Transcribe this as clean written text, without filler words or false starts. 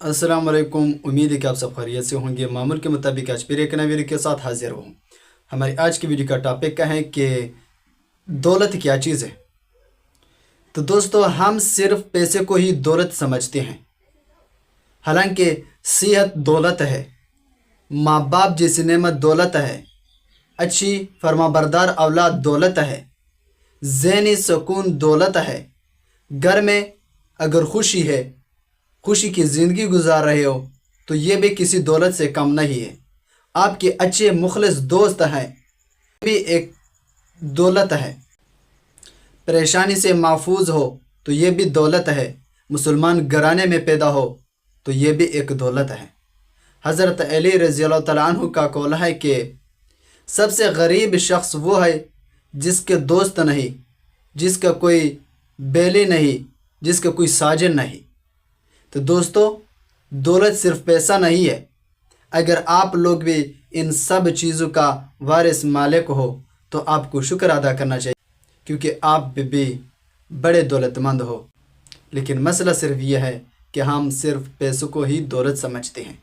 अस्सलाम वालेकुम। उम्मीद है कि आप सब खैरियत से होंगे। मामूल के मुताबिक आज फिर एक नए वीडियो के साथ हाजिर हूँ। हमारी आज की वीडियो का टॉपिक का है कि दौलत क्या चीज़ है। तो दोस्तों, हम सिर्फ पैसे को ही दौलत समझते हैं, हालांकि सेहत दौलत है, माँ बाप जैसी नेमत दौलत है, अच्छी फरमाबरदार औलाद दौलत है, ज़हनी सुकून दौलत है। घर में अगर खुशी है, खुशी की ज़िंदगी गुजार रहे हो तो ये भी किसी दौलत से कम नहीं है। आपके अच्छे मुखलिस दोस्त हैं, भी एक दौलत है। परेशानी से महफूज हो तो ये भी दौलत है। मुसलमान घराने में पैदा हो तो ये भी एक दौलत है। हज़रत अली रज़ी अल्लाह तआला अन्हु का कौल है कि सबसे गरीब शख्स वो है जिसके दोस्त नहीं, जिसका कोई बेली नहीं, जिसका कोई साजन नहीं। तो दोस्तों, दौलत सिर्फ पैसा नहीं है। अगर आप लोग भी इन सब चीज़ों का वारिस मालिक हो तो आपको शुक्र अदा करना चाहिए, क्योंकि आप भी बड़े दौलतमंद हो। लेकिन मसला सिर्फ यह है कि हम सिर्फ पैसों को ही दौलत समझते हैं।